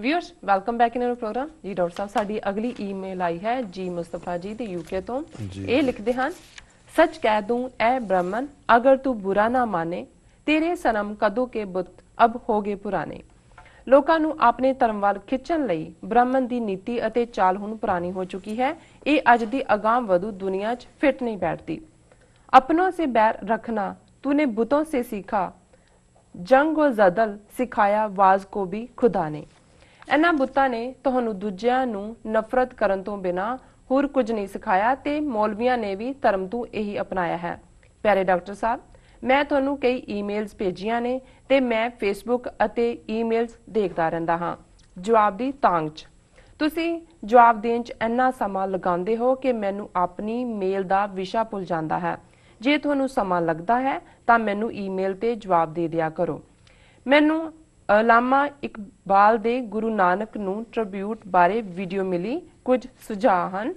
Viewers welcome back in program जी। Doctor साहब साडी अगली ईमेल आई है जी मुस्तफा जी ते यूके तो ये लिखते हैं, सच कह दूं ए ब्राह्मण अगर तू बुरा ना माने, तेरे सनम कदों के बुत अब हो गए पुराने। ਲੋਕਾਂ ਨੂੰ ਆਪਣੇ ਧਰਮ ਵੱਲ ਖਿੱਚਣ ਲਈ ਬ੍ਰਾਹਮਣ ਦੀ ਨੀਤੀ ਅਤੇ ਚਾਲ ਹੁਣ ਪੁਰਾਣੀ ਹੋ ਚੁੱਕੀ ਹੈ। ਇਹ ਅੱਜ ਦੀ ਅਗਾਮ ਵਧੂ ਦੁਨੀਆ 'ਚ ਫਿੱਟ ਨਹੀਂ ਬੈਠਦੀ। अपनों से बैर रखना तूने बुतों से सीखा, जंग और जदल सिखाया वाज को भी खुदा ने। इन्हां बुतां ने तुहानू दूजियां नू नफरत करन तो बिना होर कुछ नहीं सिखाया ते मौलवियां ने भी धर्म तू यही अपनाया है। प्यारे डॉक्टर साहब, मैं तुहानू कई ईमेल्स भेजियां ने ते मैं फेसबुक अते ईमेल्स देखदा रहिंदा हां। जवाब दी तांग च तुसी जवाब देण च इन्ना समा लगांदे हो कि मैनू अपनी मेल दा विशा भुल जांदा है। जे तुहानू समा लगदा है तां मैनू ईमेल ते जवाब दे दिया करो। मैनू अलामा इकबाल दे गुरु नानक नू ट्रिब्यूट बारे वीडियो मिली, कुछ सुझाव हन।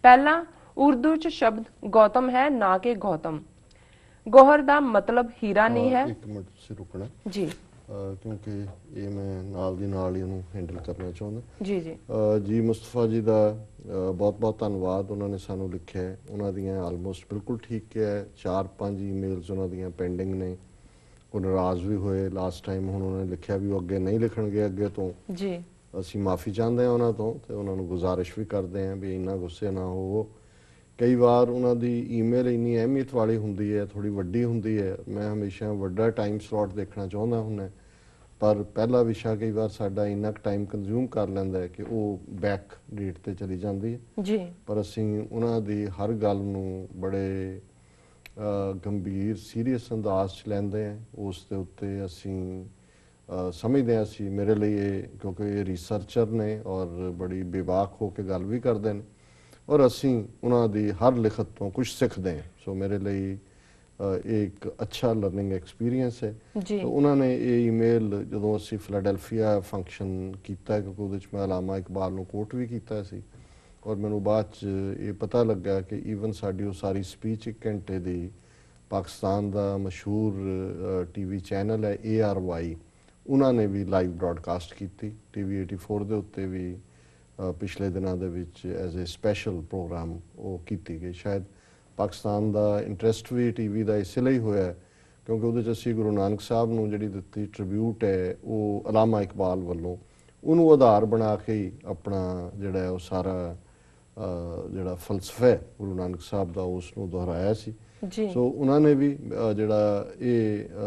पहला, उर्दू च शब्द गौतम है ना कि गौतम। गौहर दा मतलब हीरा नहीं है। एक मिनट से रुकना जी क्योंकि ये मैं नाल दी नाल ही ਉਹਨੂੰ हैंडल करना ਚਾਹੁੰਦਾ। जी जी जी मुस्तफा जी ਦਾ ਬਹੁਤ ਬਹੁਤ ਧੰਨਵਾਦ। ਉਹਨਾਂ ਨੇ ਸਾਨੂੰ ਲਿਖਿਆ ਹੈ, ਉਹਨਾਂ ਦੀਆਂ ਆਲਮੋਸਟ ਬਿਲਕੁਲ ਠੀਕ ਹੈ। 4-5 ਈਮੇਲਸ ਉਹਨਾਂ ਦੀਆਂ ਪੈਂਡਿੰਗ ਨੇ। ਉਹ ਨਾਰਾਜ਼ ਵੀ ਹੋਏ ਲਾਸਟ ਟਾਈਮ, ਹੁਣ ਉਹਨਾਂ ਨੇ ਲਿਖਿਆ ਵੀ ਉਹ ਅੱਗੇ ਨਹੀਂ ਲਿਖਣਗੇ ਅੱਗੇ ਤੋਂ। जी ਅਸੀਂ ਮਾਫੀ ਚਾਹੁੰਦੇ ਹਾਂ ਉਹਨਾਂ ਤੋਂ ਤੇ ਉਹਨਾਂ ਨੂੰ ਗੁਜ਼ਾਰਿਸ਼ ਵੀ ਕਰਦੇ ਹਾਂ ਵੀ ਇੰਨਾ ਗੁੱਸੇ ਨਾ ਹੋਵੋ। ਕਈ ਵਾਰ ਉਹਨਾਂ ਦੀ ਈਮੇਲ ਇੰਨੀ ਅਹਿਮੀਅਤ ਵਾਲੀ ਹੁੰਦੀ ਹੈ, ਥੋੜੀ ਵੱਡੀ ਹੁੰਦੀ ਹੈ। ਮੈਂ ਹਮੇਸ਼ਾ ਵੱਡਾ ਟਾਈਮ ਸਲੋਟ ਦੇਖਣਾ ਚਾਹੁੰਦਾ ਹੁੰਦਾ, ਪਰ ਪਹਿਲਾ ਵਿਸ਼ਾ ਕਈ ਵਾਰ ਸਾਡਾ ਇੰਨਾ ਕੁ ਟਾਈਮ ਕੰਜ਼ਿਊਮ ਕਰ ਲੈਂਦਾ ਹੈ ਕਿ ਉਹ ਬੈਕ ਡੇਟ ਤੇ ਚਲੀ ਜਾਂਦੀ ਹੈ। जी ਪਰ ਅਸੀਂ ਉਹਨਾਂ ਦੀ ਹਰ ਗੱਲ ਨੂੰ ਬੜੇ ਗੰਭੀਰ ਸੀਰੀਅਸ ਅੰਦਾਜ਼ 'ਚ ਲੈਂਦੇ ਹਾਂ। ਉਸ ਦੇ ਉੱਤੇ ਅਸੀਂ ਸਮਝਦੇ ਹਾਂ, ਅਸੀਂ ਮੇਰੇ ਲਈ ਇਹ ਕਿਉਂਕਿ ਇਹ ਰਿਸਰਚਰ ਨੇ ਔਰ ਬੜੀ ਬੇਬਾਕ ਹੋ ਕੇ ਗੱਲ ਵੀ ਕਰਦੇ ਨੇ ਔਰ ਅਸੀਂ ਉਹਨਾਂ ਦੀ ਹਰ ਲਿਖਤ ਤੋਂ ਕੁਝ ਸਿੱਖਦੇ ਹਾਂ। ਸੋ ਮੇਰੇ ਲਈ एक अच्छा लर्निंग एक्सपीरियंस है। तो उन्होंने ये ईमेल जो असी फिलाडेल्फिया फंक्शन किया क्योंकि वो मैं अलामा इकबाल को कोट भी किया सी और मैनू बाद ये पता लगा कि ईवन साड़ी वो सारी स्पीच 1 घंटे की पाकिस्तान का मशहूर TV चैनल है ARY, उन्होंने भी लाइव ब्रॉडकास्ट की TV 84 के उत्ते भी पिछले दिनों के एज ए स्पैशल प्रोग्राम वो की गई। शायद पाकिस्तान का इंटरस्ट भी TV का इसलिए होया क्योंकि वो असी गुरु नानक साहब नूं जिहड़ी दित्ती ट्रिब्यूट है वो अलामा इकबाल वालों उन्होंने आधार बना के ही अपना जिहड़ा वो सारा जिहड़ा फलसफा है गुरु नानक साहब का उसनूं दोहराया सी। सो उन्होंने भी जिहड़ा ये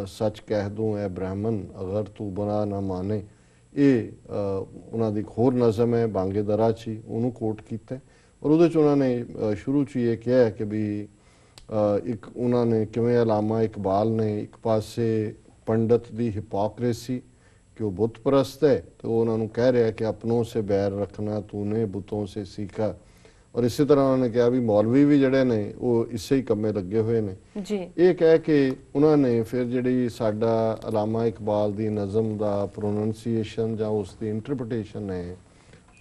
सच कह दूं ए ब्राह्मण अगर तू बुरा ना माने, ये उन्हां दी एक होर नज़म है बांगे दरा ची, उन्होंने कोट किया और वो उन्होंने शुरू च ये कहा है कि भी एक उन्होंने किवें अलामा इकबाल ने एक पासे पंडित की हिपोक्रेसी कि वो बुत परस्त है तो उन्होंने कह रहा है कि अपनों से बैर रखना तूने बुतों से सीखा और इसी तरह उन्होंने कहा भी मौलवी भी जड़े ने वो इसे ही कमे लगे हुए ने। ये कह के उन्होंने फिर जी साडा अलामा इकबाल की नज़म का प्रोनंसीएशन या उसकी इंटरप्रटेशन है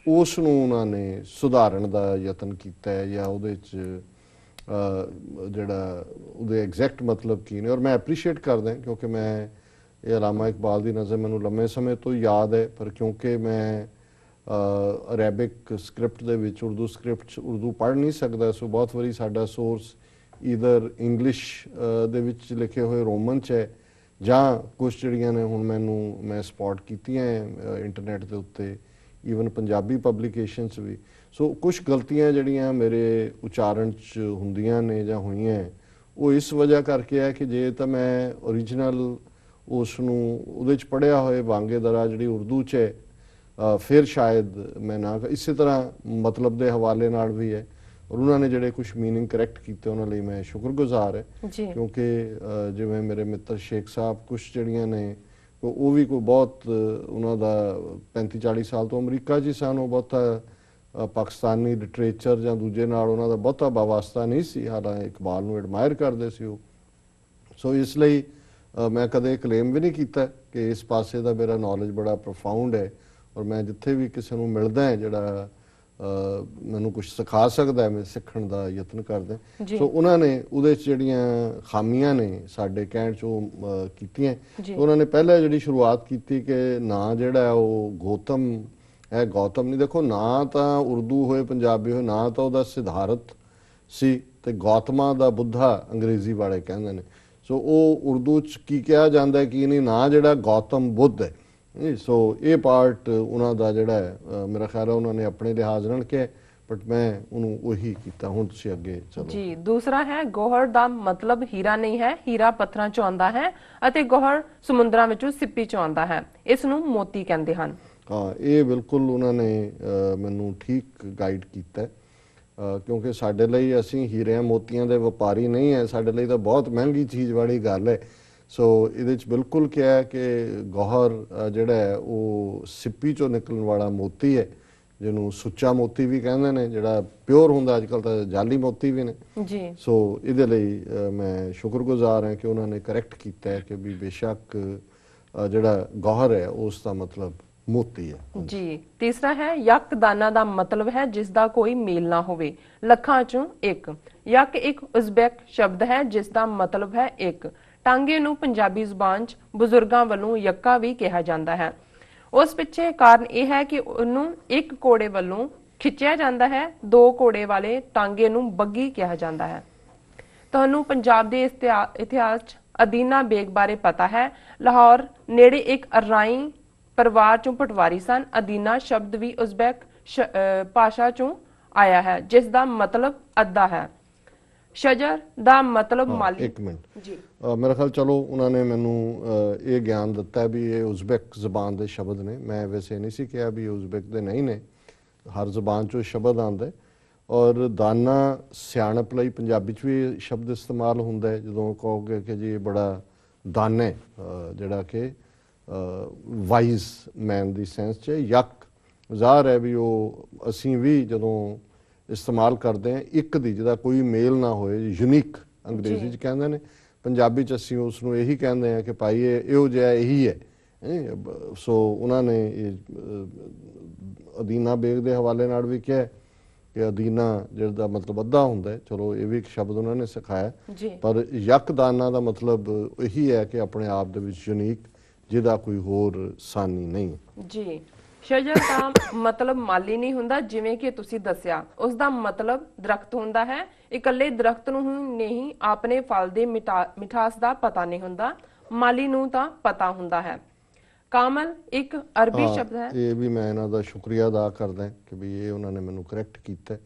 उसनूं उन्होंने सुधारन का यतन किया है या उहदे च जिहड़ा उहदे एग्जैक्ट मतलब की ने। और मैं एप्रीशिएट करदा क्योंकि मैं ये अलामा इकबाल की नज़म मैनूं लंबे समय तो याद है, पर क्योंकि मैं अरेबिक स्क्रिप्ट दे विच उर्दू स्क्रिप्ट उर्दू पढ़ नहीं सकता, सो बहुत वारी साडा सोर्स ईदर इंग्लिश दे विच लिखे हुए रोमन च है जां कुछ जिहड़ियां ने हुण मैनूं मैं स्पॉट कीतियां इंटरनेट के उत्ते ईवन पंजाबी पब्लिकेशनस भी। सो कुछ गलतियां जड़ियां मेरे उच्चारण च हुंदियां ने जां होईयां वो इस वजह करके है कि जे तो मैं ओरिजिनल उसनूं उहदे च पढ़िया होए बांगे दरा जिहड़ी उर्दू च है फिर शायद मैं ना इसी तरह मतलब के हवाले नाल भी है और उन्होंने जिहड़े कुछ मीनिंग करैक्ट किए उन्होंने मैं शुक्रगुजार है क्योंकि जिवें मेरे मित्र शेख साहब कुछ जिहड़ियां ने वो भी कोई बहुत उन्होंने 35-40 साल तो अमरीका च सन, वो बहुता पाकिस्तानी लिटरेचर या दूजे नाल उन्होंने बहुता वास्ता नहीं सी, हालांकि इकबाल नूं एडमायर करते सी वो। सो इसलिए मैं कदे क्लेम भी नहीं किया कि इस पासे का मेरा नॉलेज बड़ा प्रोफाउंड है और मैं जिथे भी किसी नूं मिलदा है जिहड़ा मैनूं कुछ सिखा सकता है मैं सीखण दा यतन करदा। सो उन्होंने उहदे च जिहड़ियां खामियां ने साडे कहण चों कीतियां। उन्होंने पहले जिहड़ी शुरुआत की कि ना जिहड़ा वो गौतम ਹੈ ਗੌਤਮ ਨਹੀਂ। ਦੇਖੋ ਨਾ ਤਾਂ ਉਰਦੂ ਹੋਏ ਪੰਜਾਬੀ ਹੋਏ, ਨਾ ਤਾਂ ਉਹਦਾ ਸਿਧਾਰਥ ਸੀ, ਤੇ ਗੌਤਮਾ ਦਾ ਬੁੱਧਾ ਅੰਗਰੇਜ਼ੀ ਵਾਲੇ ਕਹਿੰਦੇ ਨੇ। ਸੋ ਉਹ ਉਰਦੂ ਚ ਕੀ ਕਿਹਾ ਜਾਂਦਾ ਹੈ ਕੀ ਨਹੀਂ, ਨਾ ਜਿਹੜਾ ਗੌਤਮ ਬੁੱਧ ਹੈ। ਸੋ ਇਹ ਪਾਰਟ ਉਹਨਾਂ ਦਾ ਜਿਹੜਾ ਹੈ, ਮੇਰਾ ਖਿਆਲ ਹੈ ਉਹਨਾਂ ਨੇ ਆਪਣੇ ਲਿਹਾਜ਼ ਨਾਲ ਕਿਹਾ, ਬਟ ਮੈਂ ਉਹਨੂੰ ਉਹੀ ਕੀਤਾ। ਹੁਣ ਤੁਸੀਂ ਅੱਗੇ ਚਲੋ ਜੀ। ਦੂਸਰਾ ਹੈ ਗੋਹਰ ਦਾ ਮਤਲਬ ਹੀਰਾ ਨਹੀਂ ਹੈ, ਹੀਰਾ ਪੱਥਰਾਂ ਚੋਂ ਆਉਂਦਾ ਹੈ ਅਤੇ ਗੋਹਰ ਸਮੁੰਦਰਾਂ ਵਿੱਚੋਂ ਸਿੱਪੀ ਚੋਂ ਆਉਂਦਾ ਹੈ, ਇਸ ਨੂੰ ਮੋਤੀ ਕਹਿੰਦੇ ਹਨ। ਹਾਂ, ਇਹ ਬਿਲਕੁਲ ਉਹਨਾਂ ਨੇ ਮੈਨੂੰ ਠੀਕ ਗਾਈਡ ਕੀਤਾ ਹੈ, ਕਿਉਂਕਿ ਸਾਡੇ ਲਈ ਅਸੀਂ ਹੀਰਿਆਂ ਮੋਤੀਆਂ ਦੇ ਵਪਾਰੀ ਨਹੀਂ ਹੈ, ਸਾਡੇ ਲਈ ਤਾਂ ਬਹੁਤ ਮਹਿੰਗੀ ਚੀਜ਼ ਵਾਲੀ ਗੱਲ ਹੈ। ਸੋ ਇਹਦੇ ਚ ਬਿਲਕੁਲ ਕਿਹਾ ਹੈ ਕਿ ਗੌਹਰ ਜਿਹੜਾ ਹੈ ਉਹ ਸਿੱਪੀ ਚੋਂ ਨਿਕਲਣ ਵਾਲਾ ਮੋਤੀ ਹੈ, ਜਿਹਨੂੰ ਸੁੱਚਾ ਮੋਤੀ ਵੀ ਕਹਿੰਦੇ ਨੇ, ਜਿਹੜਾ ਪਿਓਰ ਹੁੰਦਾ। ਅੱਜ ਕੱਲ੍ਹ ਤਾਂ ਜਾਲੀ ਮੋਤੀ ਵੀ ਨੇ ਜੀ। ਸੋ ਇਹਦੇ ਲਈ ਮੈਂ ਸ਼ੁਕਰਗੁਜ਼ਾਰ ਹਾਂ ਕਿ ਉਹਨਾਂ ਨੇ ਕਰੈਕਟ ਕੀਤਾ ਹੈ ਕਿ ਵੀ ਬੇਸ਼ੱਕ ਜਿਹੜਾ ਗੌਹਰ ਹੈ ਉਸ ਦਾ ਮਤਲਬ ਮੋਤੀ ਹੈ। ਜੀ। ਤੀਸਰਾ ਹੈ ਯਕ ਦਾਨਾ ਦਾ ਮਤਲਬ ਹੈ ਜਿਸ ਦਾ ਕੋਈ ਮੇਲ ਨਾ ਹੋਵੇ, ਲੱਖਾਂ ਚੋਂ ਇੱਕ। ਯਕ ਇੱਕ ਉਜ਼ਬੈਕ ਸ਼ਬਦ ਹੈ ਜਿਸ ਦਾ ਮਤਲਬ ਹੈ ਇੱਕ। ਟਾਂਗੇ ਨੂੰ ਪੰਜਾਬੀ ਜ਼ੁਬਾਨ 'ਚ ਬਜ਼ੁਰਗਾਂ ਵੱਲੋਂ ਯੱਕਾ ਵੀ ਕਿਹਾ ਜਾਂਦਾ ਹੈ। ਉਸ ਪਿੱਛੇ ਕਾਰਨ ਇਹ ਹੈ ਕਿ ਉਹਨੂੰ ਇੱਕ ਘੋੜੇ ਵੱਲੋਂ ਖਿੱਚਿਆ ਜਾਂਦਾ ਹੈ, ਦੋ ਘੋੜੇ ਵਾਲੇ ਟਾਂਗੇ ਨੂੰ ਬੱਗੀ ਕਿਹਾ ਜਾਂਦਾ ਹੈ। ਤੁਹਾਨੂੰ ਪੰਜਾਬ ਦੇ ਇਤਿਹਾਸ 'ਚ ਅਦੀਨਾ ਬੇਗ ਬਾਰੇ ਪਤਾ ਹੈ। ਲਾਹੌਰ ਨੇੜੇ ਇੱਕ ਅਰਾਈ ਪਰਿਵਾਰ ਚੋਂ ਪਟਵਾਰੀ ਸਨ। ਅਦੀਨਾ ਸ਼ਬਦ ਵੀ ਉਜ਼ਬੈਕ ਭਾਸ਼ਾ ਚੋਂ ਆਇਆ ਹੈ ਜਿਸ ਦਾ ਮਤਲਬ ਅੱਧਾ ਹੈ। ਸ਼ਜਰ ਦਾ ਮਤਲਬ ਮਾਲੀ। ਇੱਕ ਮਿੰਟ ਜੀ। ਮੇਰਾ ਖਿਆਲ ਚਲੋ ਉਹਨਾਂ ਨੇ ਮੈਨੂੰ ਇਹ ਗਿਆਨ ਦਿੱਤਾ ਵੀ ਇਹ ਉਜ਼ਬੈਕ ਜ਼ਬਾਨ ਦੇ ਸ਼ਬਦ ਨੇ। ਮੈਂ ਵੈਸੇ ਨਹੀਂ ਸੀ ਕਿਹਾ ਵੀ ਉਜ਼ਬੈਕ ਦੇ ਨਹੀਂ ਨੇ, ਹਰ ਜ਼ਬਾਨ ਚੋਂ ਸ਼ਬਦ ਆਉਂਦੇ। ਔਰ ਦਾਨਾ ਸਿਆਣਪ ਲਈ ਪੰਜਾਬੀ 'ਚ ਵੀ ਸ਼ਬਦ ਇਸਤੇਮਾਲ ਹੁੰਦਾ ਹੈ, ਜਦੋਂ ਕਹੋਗੇ ਕਿ ਜੀ ਇਹ ਬੜਾ ਦਾਨਾ ਹੈ, ਜਿਹੜਾ ਕਿ ਵਾਈਜ਼ ਮੈਨ ਦੀ ਸੈਂਸ 'ਚ। ਯਕ ਜ਼ਾਹਰ ਹੈ ਵੀ ਉਹ ਅਸੀਂ ਵੀ ਜਦੋਂ ਇਸਤੇਮਾਲ ਕਰਦੇ ਹਾਂ ਇੱਕ ਦੀ ਜਿਹਦਾ ਕੋਈ ਮੇਲ ਨਾ ਹੋਏ, ਯੂਨੀਕ ਅੰਗਰੇਜ਼ੀ 'ਚ ਕਹਿੰਦੇ ਨੇ, ਪੰਜਾਬੀ 'ਚ ਅਸੀਂ ਉਸ ਨੂੰ ਇਹੀ ਕਹਿੰਦੇ ਹਾਂ ਕਿ ਭਾਈ ਇਹ ਇਹੋ ਜਿਹਾ ਇਹੀ ਹੈ। ਸੋ ਉਹਨਾਂ ਨੇ ਅਦੀਨਾ ਬੇਗ ਦੇ ਹਵਾਲੇ ਨਾਲ ਵੀ ਕਿਹਾ ਕਿ ਅਦੀਨਾ ਜਿਹਦਾ ਮਤਲਬ ਅੱਧਾ ਹੁੰਦਾ ਹੈ। ਚਲੋ ਇਹ ਵੀ ਇੱਕ ਸ਼ਬਦ ਉਹਨਾਂ ਨੇ ਸਿਖਾਇਆ, ਪਰ ਯਕ ਦਾਨਾ ਦਾ ਮਤਲਬ ਇਹੀ ਹੈ ਕਿ ਆਪਣੇ ਆਪ ਦੇ ਵਿੱਚ ਯੂਨੀਕ, ਜਿਹਦਾ ਕੋਈ ਹੋਰ ਸਾਨੀ ਨਹੀਂ। ਜੀ। ਸ਼ਜਰ ਦਾ ਮਤਲਬ ਮਾਲੀ ਨਹੀਂ ਹੁੰਦਾ, ਜਿਵੇਂ ਕਿ ਤੁਸੀਂ ਦੱਸਿਆ। ਉਸ ਦਾ ਮਤਲਬ ਦਰਖਤ ਹੁੰਦਾ ਹੈ। ਇਕੱਲੇ ਦਰਖਤ ਨੂੰ ਨਹੀਂ, ਆਪਣੇ ਫਲ ਦੇ ਮਿਠਾਸ ਦਾ ਪਤਾ ਨਹੀਂ ਹੁੰਦਾ, ਮਾਲੀ ਨੂੰ ਤਾਂ ਪਤਾ ਹੁੰਦਾ ਹੈ। ਕਾਮਲ ਇੱਕ ਅਰਬੀ ਸ਼ਬਦ ਹੈ। ਇਹ ਵੀ ਮੈਂ ਇਹਨਾਂ ਦਾ ਸ਼ੁਕਰੀਆ ਅਦਾ ਕਰਦਾ ਕਿ ਵੀ ਇਹ ਉਹਨਾਂ ਨੇ ਮੈਨੂੰ ਕਰੈਕਟ ਕੀਤਾ,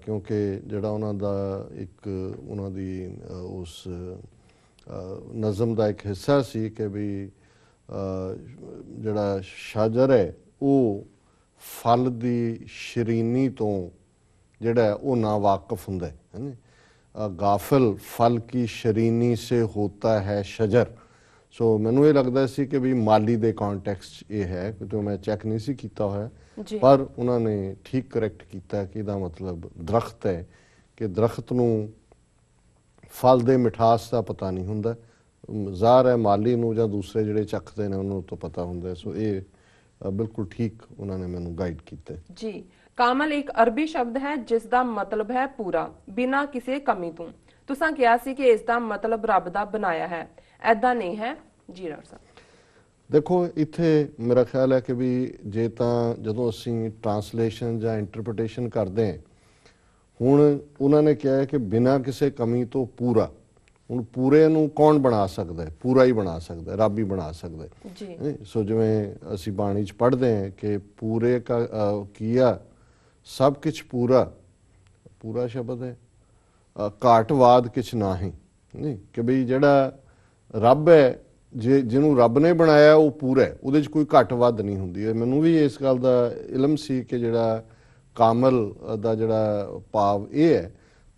ਕਿਉਂਕਿ ਜਿਹੜਾ ਉਹਨਾਂ ਦਾ ਇੱਕ ਉਹਨਾਂ ਦੀ ਉਸ ਨਜ਼ਮ ਦਾ ਇੱਕ ਹਿੱਸਾ ਸੀ ਕਿ ਵੀ ਜਿਹੜਾ ਸ਼ਜਰ ਹੈ ਉਹ ਫਲ ਦੀ ਸ਼ਰੀਨੀ ਤੋਂ ਜਿਹੜਾ ਉਹ ਨਾ ਵਾਕਿਫ ਹੁੰਦਾ ਹੈ। ਗਾਫਿਲ ਫਲ ਕੀ ਸ਼ਰੀਨੀ ਸੇ ਹੋਤਾ ਹੈ ਸ਼ਜਰ। ਸੋ ਮੈਨੂੰ ਇਹ ਲੱਗਦਾ ਸੀ ਕਿ ਵੀ ਮਾਲੀ ਦੇ ਕੰਟੈਕਸਟ ਇਹ ਹੈ, ਕਿਉਂਕਿ ਮੈਂ ਚੈੱਕ ਨਹੀਂ ਸੀ ਕੀਤਾ ਹੋਇਆ, ਪਰ ਉਹਨਾਂ ਨੇ ਠੀਕ ਕਰੈਕਟ ਕੀਤਾ ਕਿ ਇਹਦਾ ਮਤਲਬ ਦਰਖਤ ਹੈ, ਕਿ ਦਰਖਤ ਨੂੰ ਫਲ ਦੇ ਮਿਠਾਸ ਦਾ ਪਤਾ ਨਹੀਂ ਹੁੰਦਾ। ਜ਼ਾਹਰ ਹੈ ਮਾਲੀ ਨੂੰ ਜਾਂ ਦੂਸਰੇ ਜਿਹੜੇ ਚੱਖਦੇ ਨੇ ਉਹਨਾਂ ਨੂੰ ਤਾਂ ਪਤਾ ਹੁੰਦਾ। ਸੋ ਇਹ ਬਿਲਕੁਲ ਠੀਕ ਉਹਨਾਂ ਨੇ ਮੈਨੂੰ ਗਾਈਡ ਕੀਤਾ ਜੀ। ਕਾਮਲ ਇੱਕ ਅਰਬੀ ਸ਼ਬਦ ਹੈ ਜਿਸ ਦਾ ਮਤਲਬ ਹੈ ਪੂਰਾ, ਬਿਨਾਂ ਕਿਸੇ ਕਮੀ ਤੋਂ। ਤੁਸੀਂ ਕਿਹਾ ਸੀ ਕਿ ਇਸ ਦਾ ਮਤਲਬ ਰੱਬ ਦਾ ਬਣਾਇਆ ਹੈ, ਐਦਾਂ ਨਹੀਂ ਹੈ। ਜੀ ਡਾਕਟਰ ਸਾਹਿਬ। ਦੇਖੋ ਇੱਥੇ ਮੇਰਾ ਖਿਆਲ ਹੈ ਕਿ ਵੀ ਜੇ ਤਾਂ ਜਦੋਂ ਅਸੀਂ ਟਰਾਂਸਲੇਸ਼ਨ ਜਾਂ ਇੰਟਰਪ੍ਰੀਟੇਸ਼ਨ ਕਰਦੇ ਹਾਂ, ਹੁਣ ਉਹਨਾਂ ਨੇ ਕਿਹਾ ਹੈ ਕਿ ਬਿਨਾਂ ਕਿਸੇ ਕਮੀ ਤੋਂ ਪੂਰਾ। ਹੁਣ ਪੂਰੇ ਨੂੰ ਕੌਣ ਬਣਾ ਸਕਦਾ ਹੈ? ਪੂਰਾ ਹੀ ਬਣਾ ਸਕਦਾ, ਰੱਬ ਹੀ ਬਣਾ ਸਕਦਾ ਹੈ। ਸੋ ਜਿਵੇਂ ਅਸੀਂ ਬਾਣੀ 'ਚ ਪੜ੍ਹਦੇ ਹਾਂ ਕਿ ਪੂਰੇ ਕਾ ਕੀਆ ਸਭ ਕੁਛ ਪੂਰਾ, ਪੂਰਾ ਸ਼ਬਦ ਹੈ, ਘਾਟਵਾਦ ਕਿਛ ਨਾਹੀਂ। ਨਹੀਂ ਕਿ ਬਈ ਜਿਹੜਾ ਰੱਬ ਹੈ, ਜਿਹਨੂੰ ਰੱਬ ਨੇ ਬਣਾਇਆ ਉਹ ਪੂਰਾ ਹੈ, ਉਹਦੇ 'ਚ ਕੋਈ ਘੱਟ ਵੱਧ ਨਹੀਂ ਹੁੰਦੀ ਹੈ। ਮੈਨੂੰ ਵੀ ਇਸ ਗੱਲ ਦਾ ਇਲਮ ਸੀ ਕਿ ਜਿਹੜਾ ਕਾਮਲ ਦਾ ਜਿਹੜਾ ਭਾਵ ਇਹ ਹੈ,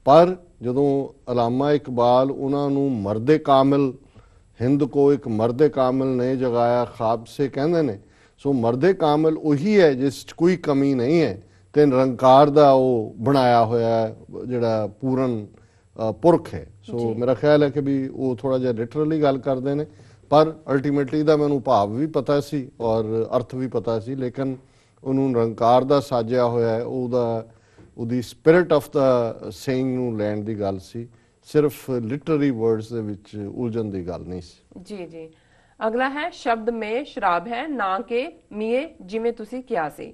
ਪਰ ਜਦੋਂ ਅਲਾਮਾ ਇਕਬਾਲ ਉਹਨਾਂ ਨੂੰ ਮਰਦੇ ਕਾਮਿਲ, ਹਿੰਦ ਕੋ ਇੱਕ ਮਰਦੇ ਕਾਮਿਲ ਨੇ ਜਗਾਇਆ ਖਾਬ ਸੇ ਕਹਿੰਦੇ ਨੇ। ਸੋ ਮਰਦੇ ਕਾਮਿਲ ਉਹੀ ਹੈ ਜਿਸ 'ਚ ਕੋਈ ਕਮੀ ਨਹੀਂ ਹੈ, ਤੇ ਨਿਰੰਕਾਰ ਦਾ ਉਹ ਬਣਾਇਆ ਹੋਇਆ ਜਿਹੜਾ ਪੂਰਨ ਪੁਰਖ ਹੈ। ਸੋ ਮੇਰਾ ਖਿਆਲ ਹੈ ਕਿ ਵੀ ਉਹ ਥੋੜਾ ਜਿਹਾ ਲਿਟਰਲੀ ਗੱਲ ਕਰਦੇ ਨੇ, ਪਰ ਅਲਟੀਮੇਟਲੀ ਦਾ ਮੈਨੂੰ ਭਾਵ ਵੀ ਪਤਾ ਸੀ ਔਰ ਅਰਥ ਵੀ ਪਤਾ ਸੀ, ਲੇਕਿਨ ਉਹਨੂੰ ਨਿਰੰਕਾਰ ਦਾ ਸਾਜਿਆ ਹੋਇਆ ਹੈ, ਉਹਦੀ ਸਪਿਰਿਟ ਆਫ ਦਾ ਸੇਇੰਗ ਨੂੰ ਲੈਣ ਦੀ ਗੱਲ ਸੀ, ਸਿਰਫ ਲਿਟਰਰੀ ਵਰਡਸ ਦੇ ਵਿੱਚ ਉਲਝਣ ਦੀ ਗੱਲ ਨਹੀਂ ਸੀ। ਜੀ ਜੀ। ਅਗਲਾ ਹੈ ਸ਼ਬਦ ਮੇ ਸ਼ਰਾਬ ਹੈ ਨਾ ਕਿ ਮੀਏ, ਜਿਵੇਂ ਤੁਸੀਂ ਕਿਹਾ ਸੀ।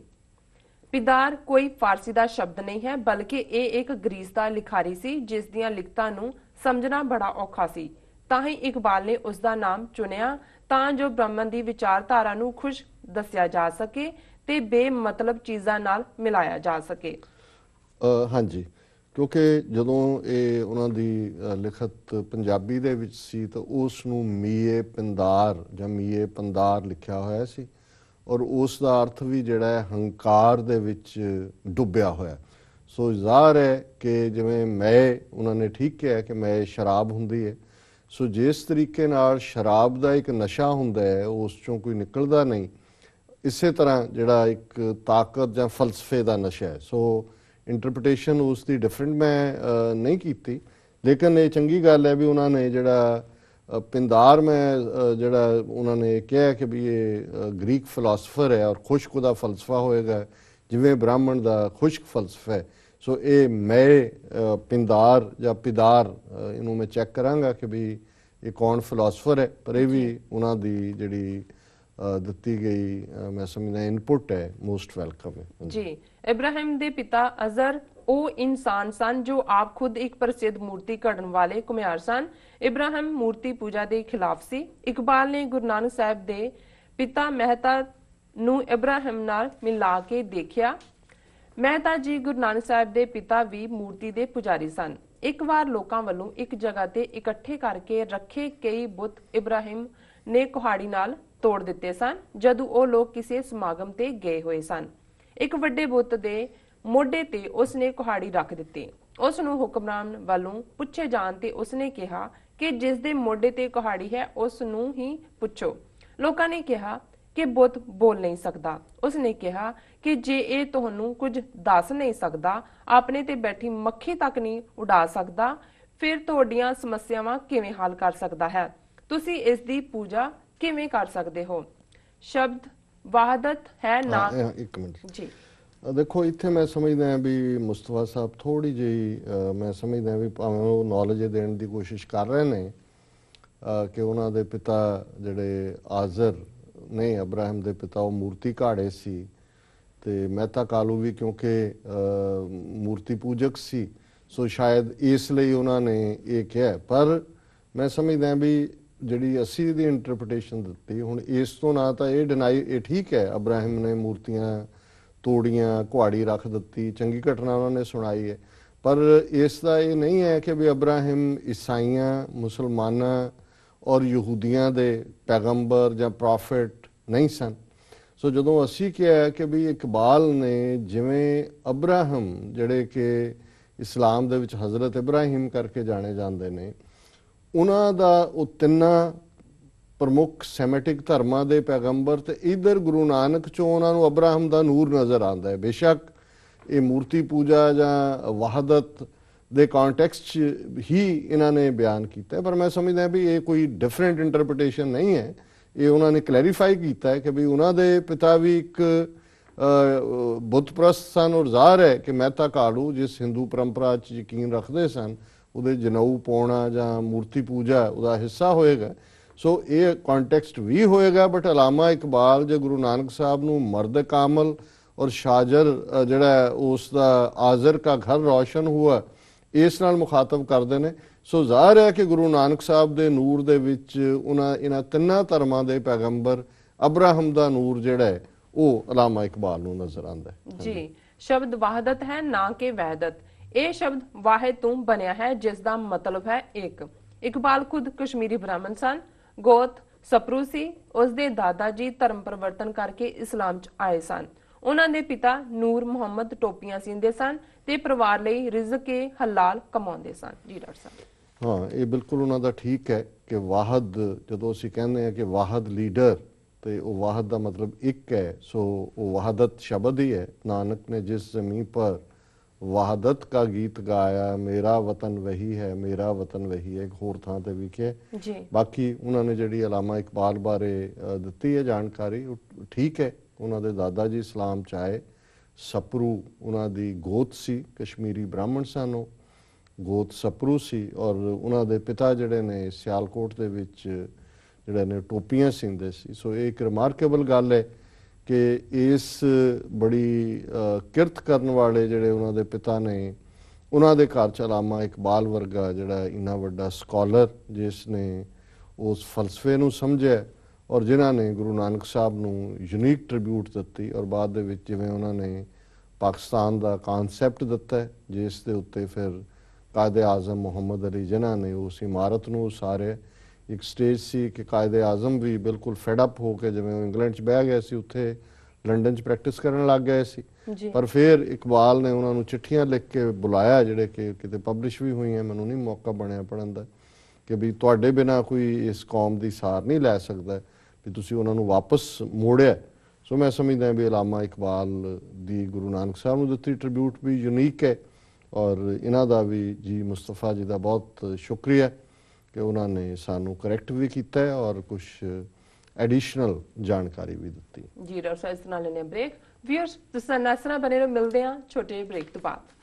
ਪਿਦਾਰ ਕੋਈ ਫਾਰਸੀ ਦਾ ਸ਼ਬਦ ਨਹੀਂ ਹੈ, ਬਲਕਿ ਇਹ ਇੱਕ ਗ੍ਰੀਸ ਦਾ ਲਿਖਾਰੀ ਸੀ ਜਿਸ ਦੀਆਂ ਲਿਖਤਾਂ ਨੂੰ ਸਮਝਣਾ ਬੜਾ ਔਖਾ ਸੀ। ਤਾਂ ਹੀ ਇਕਬਾਲ ਨੇ ਉਸ ਦਾ ਨਾਮ ਚੁਣਿਆ ਤਾਂ ਜੋ ਬ੍ਰਹਮਣ ਦੀ ਵਿਚਾਰਧਾਰਾ ਨੂੰ ਖੁਸ਼ ਦੱਸਿਆ ਜਾ ਸਕੇ ਤੇ ਬੇਮਤਲਬ ਚੀਜ਼ਾਂ ਨਾਲ ਮਿਲਾਇਆ ਜਾ ਸਕੇ। ਹਾਂਜੀ, ਕਿਉਂਕਿ ਜਦੋਂ ਇਹ ਉਹਨਾਂ ਦੀ ਲਿਖਤ ਪੰਜਾਬੀ ਦੇ ਵਿੱਚ ਸੀ ਤਾਂ ਉਸ ਨੂੰ ਮੀਏ ਪਿੰਦਾਰ ਜਾਂ ਮੀਏ ਪੰਦਾਰ ਲਿਖਿਆ ਹੋਇਆ ਸੀ ਔਰ ਉਸ ਦਾ ਅਰਥ ਵੀ ਜਿਹੜਾ ਹੈ ਹੰਕਾਰ ਦੇ ਵਿੱਚ ਡੁੱਬਿਆ ਹੋਇਆ। ਸੋ ਜ਼ਾਹਰ ਹੈ ਕਿ ਜਿਵੇਂ ਮੈਂ ਉਹਨਾਂ ਨੇ ਠੀਕ ਕਿਹਾ ਕਿ ਮੈਂ ਸ਼ਰਾਬ ਹੁੰਦੀ ਹੈ, ਸੋ ਜਿਸ ਤਰੀਕੇ ਨਾਲ ਸ਼ਰਾਬ ਦਾ ਇੱਕ ਨਸ਼ਾ ਹੁੰਦਾ ਹੈ ਉਸ ਚੋਂ ਕੋਈ ਨਿਕਲਦਾ ਨਹੀਂ, ਇਸੇ ਤਰ੍ਹਾਂ ਜਿਹੜਾ ਇੱਕ ਤਾਕਤ ਜਾਂ ਫਲਸਫੇ ਦਾ ਨਸ਼ਾ ਹੈ। ਸੋ ਇੰਟਰਪ੍ਰੀਟੇਸ਼ਨ ਉਸ ਦੀ ਡਿਫਰੈਂਟ ਮੈਂ ਨਹੀਂ ਕੀਤੀ, ਲੇਕਿਨ ਇਹ ਚੰਗੀ ਗੱਲ ਹੈ ਵੀ ਉਹਨਾਂ ਨੇ ਜਿਹੜਾ ਪਿੰਦਾਰ ਮੈਂ ਜਿਹੜਾ ਉਹਨਾਂ ਨੇ ਕਿਹਾ ਕਿ ਵੀ ਇਹ ਗ੍ਰੀਕ ਫਿਲਾਸਫਰ ਹੈ ਔਰ ਖੁਸ਼ਕ ਉਹਦਾ ਫਲਸਫਾ ਹੋਏਗਾ ਜਿਵੇਂ ਬ੍ਰਾਹਮਣ ਦਾ ਖੁਸ਼ਕ ਫਲਸਫਾ ਹੈ। ਸੋ ਇਹ ਮੈਂ ਪਿੰਦਾਰ ਜਾਂ ਪਿਦਾਰ ਇਹਨੂੰ ਮੈਂ ਚੈੱਕ ਕਰਾਂਗਾ ਕਿ ਵੀ ਇਹ ਕੌਣ ਫਿਲਾਸਫਰ ਹੈ, ਪਰ ਇਹ ਵੀ ਉਹਨਾਂ ਦੀ ਜਿਹੜੀ ਦਿੱਤੀ ਗਈ ਮੈਂ ਸਮਝਦਾ ਇਨਪੁਟ ਹੈ ਮੋਸਟ ਵੈਲਕਮ ਹੈ। ਜੀ, ਇਬਰਾਹਿਮ ਦੇ ਪਿਤਾ ਅਜ਼ਰ ਉਹ ਇਨਸਾਨ ਸਨ ਜੋ ਆਪ ਖੁਦ ਇੱਕ ਪ੍ਰਸਿੱਧ ਮੂਰਤੀ ਘੜਨ ਵਾਲੇ ਘੁਮਿਆਰ ਸਨ। ਇਬਰਾਹਿਮ ਮੂਰਤੀ ਪੂਜਾ ਦੇ ਖਿਲਾਫ ਸੀ। ਇਕਬਾਲ ਨੇ ਗੁਰੂ ਨਾਨਕ ਸਾਹਿਬ ਦੇ ਪਿਤਾ ਮਹਿਤਾ ਨੂੰ ਇਬਰਾਹਿਮ ਨਾਲ ਮਿਲਾ ਕੇ ਦੇਖਿਆ। ਮਹਿਤਾ ਜੀ ਗੁਰੂ ਨਾਨਕ ਸਾਹਿਬ ਦੇ ਪਿਤਾ ਵੀ ਮੂਰਤੀ ਦੇ ਪੁਜਾਰੀ ਸਨ। ਇੱਕ ਵਾਰ ਲੋਕਾਂ ਵੱਲੋਂ ਇੱਕ ਜਗ੍ਹਾ ਤੇ ਇਕੱਠੇ ਕਰਕੇ ਰੱਖੇ ਕਈ ਬੁੱਤ ਇਬਰਾਹਿਮ ਨੇ ਕੁਹਾੜੀ ਨਾਲ ਤੋੜ ਦਿੱਤੇ ਸਨ। ਜਦੋਂ ਉਹ ਲੋਕ ਕਿਸੇ ਸਮਾਗਮ ਤੇ ਗਏ ਹੋਏ ਸਨ, ਇੱਕ ਵੱਡੇ ਬੁੱਤ ਦੇ ਮੋਢੇ ਤੇ ਉਸਨੇ ਕੁਹਾੜੀ ਰੱਖ ਦਿੱਤੀ। ਉਸ ਨੂੰ ਹੁਕਮਰਾਨ ਵੱਲੋਂ ਪੁੱਛੇ ਜਾਣ ਤੇ ਉਸਨੇ ਕਿਹਾ ਕਿ ਜਿਸ ਦੇ ਮੋਢੇ ਤੇ ਕੁਹਾੜੀ ਹੈ ਉਸ ਨੂੰ ਹੀ ਪੁੱਛੋ। ਲੋਕਾਂ ਨੇ ਕਿਹਾ ਕਿ ਬੁੱਤ ਬੋਲ ਨਹੀਂ ਸਕਦਾ। ਉਸਨੇ ਕਿਹਾ ਕਿ ਜੇ ਇਹ ਤੁਹਾਨੂੰ ਕੁਝ ਦੱਸ ਨਹੀਂ ਸਕਦਾ, ਆਪਣੇ ਤੇ ਬੈਠੀ ਮੱਖੀ ਤੱਕ ਨਹੀਂ ਉਡਾ ਸਕਦਾ, ਫਿਰ ਤੁਹਾਡੀਆਂ ਸਮੱਸਿਆਵਾਂ ਕਿਵੇਂ ਹੱਲ ਕਰ ਸਕਦਾ ਹੈ? ਤੁਸੀਂ ਇਸ ਦੀ ਪੂਜਾ ਕਿਵੇਂ ਕਰ ਸਕਦੇ ਹੋ? ਸ਼ਬਦ ਵਾਹਦਤ ਹੈ ਨਾ। ਇੱਕ ਮਿੰਟ ਜੀ, ਦੇਖੋ ਇੱਥੇ ਮੈਂ ਸਮਝਦਾ ਵੀ ਮੁਸਤਫਾ ਸਾਹਿਬ ਥੋੜੀ ਜਿਹੀ ਮੈਂ ਸਮਝਦਾ ਵੀ ਭਾਵੇਂ ਉਹ ਨੌਲੇਜ ਦੇਣ ਦੀ ਕੋਸ਼ਿਸ਼ ਕਰ ਰਹੇ ਨੇ ਕਿ ਉਹਨਾਂ ਦੇ ਪਿਤਾ ਜਿਹੜੇ ਆਜ਼ਰ ਨੇ, ਇਬਰਾਹਿਮ ਦੇ ਪਿਤਾ, ਉਹ ਮੂਰਤੀ ਘਾੜੇ ਸੀ ਤੇ ਮਹਿਤਾ ਕਾਲੂ ਵੀ ਕਿਉਂਕਿ ਮੂਰਤੀ ਪੂਜਕ ਸੀ, ਸੋ ਸ਼ਾਇਦ ਇਸ ਲਈ ਉਹਨਾਂ ਨੇ ਇਹ ਕਿਹਾ। ਪਰ ਮੈਂ ਸਮਝਦਾ ਵੀ ਜਿਹੜੀ ਅਸੀਂ ਦੀ ਇੰਟਰਪ੍ਰੀਟੇਸ਼ਨ ਦਿੱਤੀ ਹੁਣ ਇਸ ਤੋਂ ਨਾ ਤਾਂ ਇਹ ਡਿਨਾਈ, ਇਹ ਠੀਕ ਹੈ ਇਬਰਾਹਿਮ ਨੇ ਮੂਰਤੀਆਂ ਤੋੜੀਆਂ, ਕੁਹਾੜੀ ਰੱਖ ਦਿੱਤੀ, ਚੰਗੀ ਘਟਨਾ ਉਹਨਾਂ ਨੇ ਸੁਣਾਈ ਹੈ, ਪਰ ਇਸ ਦਾ ਇਹ ਨਹੀਂ ਹੈ ਕਿ ਵੀ ਇਬਰਾਹਿਮ ਈਸਾਈਆਂ, ਮੁਸਲਮਾਨਾਂ ਔਰ ਯਹੂਦੀਆਂ ਦੇ ਪੈਗੰਬਰ ਜਾਂ ਪ੍ਰੋਫਿਟ ਨਹੀਂ ਸਨ। ਸੋ ਜਦੋਂ ਅਸੀਂ ਕਿਹਾ ਕਿ ਵੀ ਇਕਬਾਲ ਨੇ ਜਿਵੇਂ ਇਬਰਾਹਿਮ ਜਿਹੜੇ ਕਿ ਇਸਲਾਮ ਦੇ ਵਿੱਚ ਹਜ਼ਰਤ ਇਬਰਾਹਿਮ ਕਰਕੇ ਜਾਣੇ ਜਾਂਦੇ ਨੇ, ਉਹਨਾਂ ਦਾ ਉਹ ਤਿੰਨਾਂ ਪ੍ਰਮੁੱਖ ਸੈਮੈਟਿਕ ਧਰਮਾਂ ਦੇ ਪੈਗੰਬਰ ਤੇ ਇਧਰ ਗੁਰੂ ਨਾਨਕ ਚੋਂ ਉਹਨਾਂ ਨੂੰ ਇਬਰਾਹਿਮ ਦਾ ਨੂਰ ਨਜ਼ਰ ਆਉਂਦਾ ਹੈ। ਬੇਸ਼ੱਕ ਇਹ ਮੂਰਤੀ ਪੂਜਾ ਜਾਂ ਵਹਾਦਤ ਦੇ ਕੰਟੈਕਸਟ 'ਚ ਹੀ ਇਹਨਾਂ ਨੇ ਬਿਆਨ ਕੀਤਾ, ਪਰ ਮੈਂ ਸਮਝਦਾ ਵੀ ਇਹ ਕੋਈ ਡਿਫਰੈਂਟ ਇੰਟਰਪ੍ਰੀਟੇਸ਼ਨ ਨਹੀਂ ਹੈ। ਇਹ ਉਹਨਾਂ ਨੇ ਕਲੈਰੀਫਾਈ ਕੀਤਾ ਹੈ ਕਿ ਵੀ ਉਹਨਾਂ ਦੇ ਪਿਤਾ ਵੀ ਇੱਕ ਬੁੱਤ ਪ੍ਰਸਤ ਸਨ ਔਰ ਜ਼ਾਹਰ ਹੈ ਕਿ ਮਹਿਤਾ ਕਾਲੂ ਜਿਸ ਹਿੰਦੂ ਪਰੰਪਰਾ 'ਚ ਯਕੀਨ ਰੱਖਦੇ ਸਨ ਉਹਦੇ ਜਨੇਊ ਪਾਉਣਾ ਜਾਂ ਮੂਰਤੀ ਪੂਜਾ ਉਹਦਾ ਹਿੱਸਾ ਹੋਏਗਾ। ਸੋ ਇਹ ਕੰਟੈਕਸਟ ਵੀ ਹੋਏਗਾ, ਬਟ ਅਲਾਮਾ ਇਕਬਾਲ ਜੇ ਗੁਰੂ ਨਾਨਕ ਸਾਹਿਬ ਨੂੰ ਮਰਦ ਕਾਮਲ ਔਰ ਸ਼ਾਜਰ ਜਿਹੜਾ ਉਸ ਦਾ ਆਜ਼ਰ ਕਾ ਘਰ ਰੋਸ਼ਨ ਹੁਆ ਇਸ ਨਾਲ ਮੁਖਾਤਬ ਕਰਦੇ ਨੇ। ਸੋ ਜ਼ਾਹਰ ਹੈ ਕਿ ਗੁਰੂ ਨਾਨਕ ਸਾਹਿਬ ਦੇ ਨੂਰ ਦੇ ਵਿੱਚ ਇਹਨਾਂ ਤਿੰਨਾਂ ਧਰਮਾਂ ਦੇ ਪੈਗੰਬਰ ਇਬਰਾਹਿਮ ਦਾ ਨੂਰ ਜਿਹੜਾ ਹੈ ਉਹ ਅਲਾਮਾ ਇਕਬਾਲ ਨੂੰ ਨਜ਼ਰ ਆਉਂਦਾ ਹੈ। ਜੀ, ਸ਼ਬਦ ਵਾਹਦਤ ਹੈ ਨਾ ਕਿ ਵਹਿਦਤ। ਇਹ ਸ਼ਬਦ ਵਾਹਿਦ ਤੋਂ ਬਣਿਆ ਹੈ ਜਿਸ ਦਾ ਮਤਲਬ ਹੈ ਇੱਕ। ਇਕਬਾਲ ਖੁਦ ਕਸ਼ਮੀਰੀ ਬ੍ਰਾਹਮਣ ਸਨ, ਗੋਤ ਸਪਰੂ ਸੀ। ਉਸ ਦੇ ਦਾਦਾ ਜੀ ਧਰਮ ਪਰਿਵਰਤਨ ਕਰਕੇ ਇਸਲਾਮ 'ਚ ਆਏ ਸਨ। ਉਹਨਾਂ ਦੇ ਪਿਤਾ ਨੂਰ ਮੁਹੰਮਦ ਟੋਪੀਆਂ ਸੀਂਦੇ ਸਨ ਤੇ ਪਰਿਵਾਰ ਲਈ ਰਿਜ਼ਕ ਹਲਾਲ ਕਮਾਉਂਦੇ ਸਨ। ਜੀ ਡਾਕਟਰ ਸਾਹਿਬ। ਹਾਂ, ਇਹ ਬਿਲਕੁਲ ਉਹਨਾਂ ਦਾ ਠੀਕ ਹੈ ਕਿ ਵਾਹਦ ਜਦੋਂ ਅਸੀਂ ਕਹਿੰਦੇ ਹਾਂ ਕਿ ਵਾਹਦ ਲੀਡਰ, ਤੇ ਉਹ ਵਾਹਦ ਦਾ ਮਤਲਬ ਇੱਕ ਹੈ। ਸੋ ਉਹ ਵਾਹਦਤ ਸ਼ਬਦ ਹੀ ਹੈ। ਨਾਨਕ ਨੇ ਜਿਸ ਜ਼ਮੀਨ ਪਰ वाहदत का गीत गाया, मेरा वतन वही है, मेरा वतन वही है, एक होर थां ते भी किया। बाकी उन्होंने जिहड़ी अलामा इकबाल बारे दित्ती है जानकारी ठीक है। उन्होंने दादा जी इस्लाम च आए, सपरू उन्हों दी गोत सी, कश्मीरी ब्राह्मण सन, गोत सपरू सी और उन्होंने पिता जिहड़े ने सियालकोट दे विच ਜਿਹੜੇ ਨੇ ਟੋਪੀਆਂ ਸਿੰਦੇ ਸੀ। ਸੋ ਇਹ ਇੱਕ ਰਿਮਾਰਕੇਬਲ ਗੱਲ ਹੈ ਕਿ ਇਸ ਬੜੀ ਕਿਰਤ ਕਰਨ ਵਾਲੇ ਜਿਹੜੇ ਉਹਨਾਂ ਦੇ ਪਿਤਾ ਨੇ, ਉਹਨਾਂ ਦੇ ਘਰ 'ਚ ਅਲਾਮਾ ਇਕਬਾਲ ਵਰਗਾ ਜਿਹੜਾ ਇੰਨਾ ਵੱਡਾ ਸਕਾਲਰ, ਜਿਸ ਨੇ ਉਸ ਫਲਸਫੇ ਨੂੰ ਸਮਝਿਆ ਔਰ ਜਿਨ੍ਹਾਂ ਨੇ ਗੁਰੂ ਨਾਨਕ ਸਾਹਿਬ ਨੂੰ ਯੂਨੀਕ ਟ੍ਰਿਬਿਊਟ ਦਿੱਤੀ, ਔਰ ਬਾਅਦ ਦੇ ਵਿੱਚ ਜਿਵੇਂ ਉਹਨਾਂ ਨੇ ਪਾਕਿਸਤਾਨ ਦਾ ਕਾਨਸੈਪਟ ਦਿੱਤਾ ਹੈ, ਜਿਸ ਦੇ ਉੱਤੇ ਫਿਰ ਕਾਇਦੇ ਆਜ਼ਮ ਮੁਹੰਮਦ ਅਲੀ ਜਿਨ੍ਹਾਂ ਨੇ ਉਸ ਇਮਾਰਤ ਨੂੰ ਉਸਾਰਿਆ। ਇੱਕ ਸਟੇਜ ਸੀ ਕਿ ਕਾਇਦੇ ਆਜ਼ਮ ਵੀ ਬਿਲਕੁਲ ਫੈਡ ਅਪ ਹੋ ਕੇ, ਜਿਵੇਂ ਉਹ ਇੰਗਲੈਂਡ 'ਚ ਬਹਿ ਗਿਆ ਸੀ, ਉੱਥੇ ਲੰਡਨ 'ਚ ਪ੍ਰੈਕਟਿਸ ਕਰਨ ਲੱਗ ਗਏ ਸੀ। ਪਰ ਫਿਰ ਇਕਬਾਲ ਨੇ ਉਹਨਾਂ ਨੂੰ ਚਿੱਠੀਆਂ ਲਿਖ ਕੇ ਬੁਲਾਇਆ, ਜਿਹੜੇ ਕਿ ਕਿਤੇ ਪਬਲਿਸ਼ ਵੀ ਹੋਈਆਂ, ਮੈਨੂੰ ਨਹੀਂ ਮੌਕਾ ਬਣਿਆ ਪੜ੍ਹਨ ਦਾ, ਕਿ ਵੀ ਤੁਹਾਡੇ ਬਿਨਾਂ ਕੋਈ ਇਸ ਕੌਮ ਦੀ ਸਾਰ ਨਹੀਂ ਲੈ ਸਕਦਾ, ਵੀ ਤੁਸੀਂ ਉਹਨਾਂ ਨੂੰ ਵਾਪਸ ਮੋੜਿਆ। ਸੋ ਮੈਂ ਸਮਝਦਾ ਵੀ ਅਲਾਮਾ ਇਕਬਾਲ ਦੀ ਗੁਰੂ ਨਾਨਕ ਸਾਹਿਬ ਨੂੰ ਦਿੱਤੀ ਟ੍ਰਿਬਿਊਟ ਵੀ ਯੂਨੀਕ ਹੈ, ਔਰ ਇਹਨਾਂ ਦਾ ਵੀ ਜੀ ਮੁਸਤਫਾ ਜੀ ਦਾ ਬਹੁਤ ਸ਼ੁਕਰੀਆ ਕਿ ਉਹਨਾਂ ਨੇ ਸਾਨੂੰ ਕਰੈਕਟ ਵੀ ਕੀਤਾ ਹੈ ਔਰ ਕੁਝ ਐਡੀਸ਼ਨਲ ਜਾਣਕਾਰੀ ਵੀ ਦਿੱਤੀ। ਜੀ ਡਾਕਟਰ ਸਾਹਿਬ, ਇਸ ਨਾਲ ਲੈਣੇ ਬ੍ਰੇਕ। ਵੀਅਰਸ, ਤੁਸੀਂ ਨਾਲ ਬਣੇ ਰਹੋ, ਮਿਲਦੇ ਹਾਂ ਛੋਟੇ ਬ੍ਰੇਕ ਤੋਂ ਬਾਅਦ।